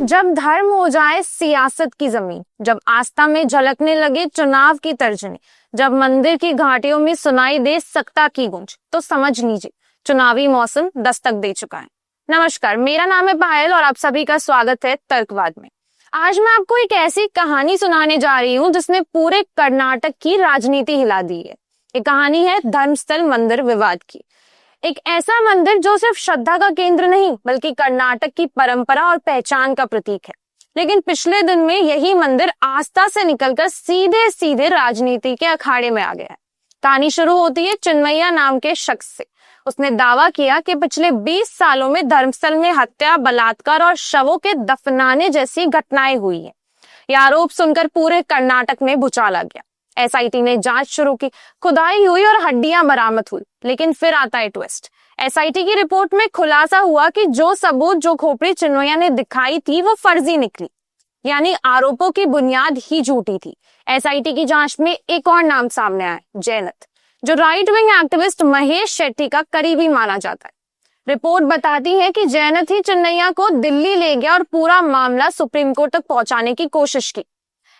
जब धर्म हो जाए सियासत की जमीन, जब आस्था में झलकने लगे चुनाव की तर्जनी, जब मंदिर की घाटियों में सुनाई दे सत्ता की गूंज, तो समझ लीजिए चुनावी मौसम दस्तक दे चुका है। नमस्कार, मेरा नाम है पायल और आप सभी का स्वागत है तर्कवाद में। आज मैं आपको एक ऐसी कहानी सुनाने जा रही हूँ जिसने पूरे कर्नाटक की राजनीति हिला दी है। ये कहानी है धर्मस्थल मंदिर विवाद की। एक ऐसा मंदिर जो सिर्फ श्रद्धा का केंद्र नहीं बल्कि कर्नाटक की परंपरा और पहचान का प्रतीक है। लेकिन पिछले दिन में यही मंदिर आस्था से निकलकर सीधे सीधे राजनीति के अखाड़े में आ गया है। कहानी शुरू होती है चिन्मैया नाम के शख्स से। उसने दावा किया कि पिछले 20 सालों में धर्मस्थल में हत्या, बलात्कार और शवों के दफनाने जैसी घटनाएं हुई है। यह आरोप सुनकर पूरे कर्नाटक में भूचाल आ गया। एसआईटी ने जांच शुरू की, खुदाई हुई और हड्डियां बरामद हुई। लेकिन फिर आता है ट्विस्ट। एसआईटी की रिपोर्ट में खुलासा हुआ कि जो सबूत, जो खोपड़ी चिन्मैया ने दिखाई थी वो फर्जी निकली, यानी आरोपों की बुनियाद ही झूठी थी। एसआईटी की जांच में एक और नाम सामने आया, जयनथ, जो right wing activist Mahesh Shetty का करीबी माना जाता है। रिपोर्ट बताती है कि जयनथ ही चिन्मैया को दिल्ली ले गया और पूरा मामला सुप्रीम कोर्ट तक पहुंचाने की कोशिश की।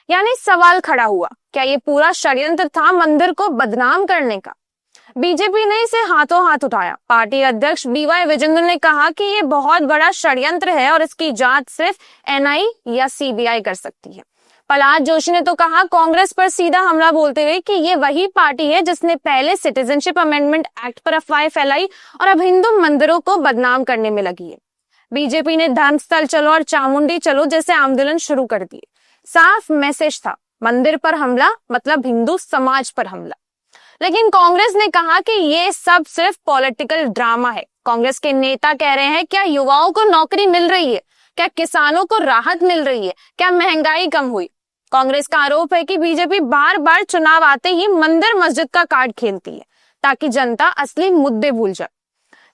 यानी सवाल खड़ा हुआ, क्या ये पूरा षड्यंत्र था मंदिर को बदनाम करने का? बीजेपी ने इसे हाथों हाथ उठाया। पार्टी अध्यक्ष बीवाई विजेंद्र ने कहा कि ये बहुत बड़ा षड्यंत्र है और इसकी जांच सिर्फ एनआई या सीबीआई कर सकती है। प्रहलाद जोशी ने तो कहा, कांग्रेस पर सीधा हमला बोलते हुए, कि ये वही पार्टी है जिसने पहले सिटीजनशिप अमेंडमेंट एक्ट पर अफवाहें फैलाई और अब हिंदू मंदिरों को बदनाम करने में लगी है। बीजेपी ने धर्मस्थल चलो और चामुंडी चलो जैसे आंदोलन शुरू कर दिए। साफ मैसेज था, मंदिर पर हमला मतलब हिंदू समाज पर हमला। लेकिन कांग्रेस ने कहा कि ये सब सिर्फ पॉलिटिकल ड्रामा है। कांग्रेस के नेता कह रहे हैं, क्या युवाओं को नौकरी मिल रही है? क्या किसानों को राहत मिल रही है? क्या महंगाई कम हुई? कांग्रेस का आरोप है कि बीजेपी बार बार चुनाव आते ही मंदिर मस्जिद का कार्ड खेलती है ताकि जनता असली मुद्दे भूल जाए।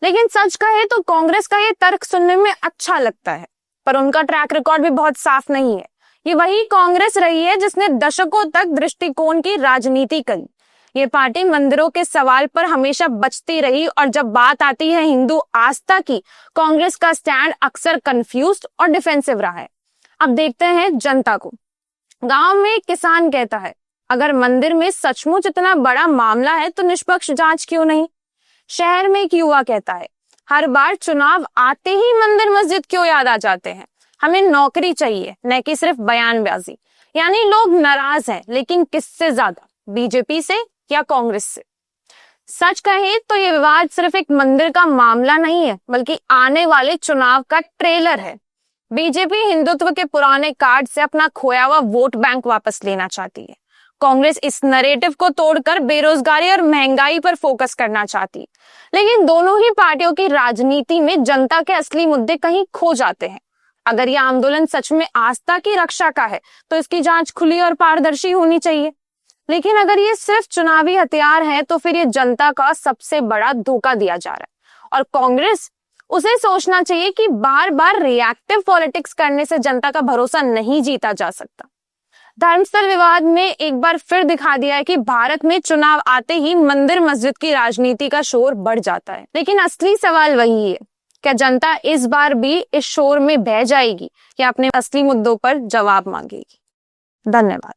लेकिन सच कहे तो कांग्रेस का ये तर्क सुनने में अच्छा लगता है, पर उनका ट्रैक रिकॉर्ड भी बहुत साफ नहीं है। ये वही कांग्रेस रही है जिसने दशकों तक दृष्टिकोण की राजनीति करी। ये पार्टी मंदिरों के सवाल पर हमेशा बचती रही और जब बात आती है हिंदू आस्था की, कांग्रेस का स्टैंड अक्सर कंफ्यूज्ड और डिफेंसिव रहा है। अब देखते हैं जनता को। गांव में एक किसान कहता है, अगर मंदिर में सचमुच इतना बड़ा मामला है तो निष्पक्ष जांच क्यों नहीं? शहर में एक युवा कहता है, हर बार चुनाव आते ही मंदिर मस्जिद क्यों याद आ जाते हैं? हमें नौकरी चाहिए, न कि सिर्फ बयानबाजी। यानी लोग नाराज हैं, लेकिन किससे ज्यादा, बीजेपी से या कांग्रेस से? सच कहें तो ये विवाद सिर्फ एक मंदिर का मामला नहीं है बल्कि आने वाले चुनाव का ट्रेलर है। बीजेपी हिंदुत्व के पुराने कार्ड से अपना खोया हुआ वोट बैंक वापस लेना चाहती है। कांग्रेस इस नैरेटिव को तोड़कर बेरोजगारी और महंगाई पर फोकस करना चाहती है। लेकिन दोनों ही पार्टियों की राजनीति में जनता के असली मुद्दे कहीं खो जाते हैं। अगर यह आंदोलन सच में आस्था की रक्षा का है तो इसकी जांच खुली और पारदर्शी होनी चाहिए। लेकिन अगर ये सिर्फ चुनावी हथियार है तो फिर ये जनता का सबसे बड़ा धोखा दिया जा रहा है। और कांग्रेस, उसे सोचना चाहिए कि बार बार रिएक्टिव पॉलिटिक्स करने से जनता का भरोसा नहीं जीता जा सकता। धर्मस्थल विवाद में एक बार फिर दिखा दिया है कि भारत में चुनाव आते ही मंदिर मस्जिद की राजनीति का शोर बढ़ जाता है। लेकिन असली सवाल वही है, क्या जनता इस बार भी इस शोर में बह जाएगी या अपने असली मुद्दों पर जवाब मांगेगी? धन्यवाद।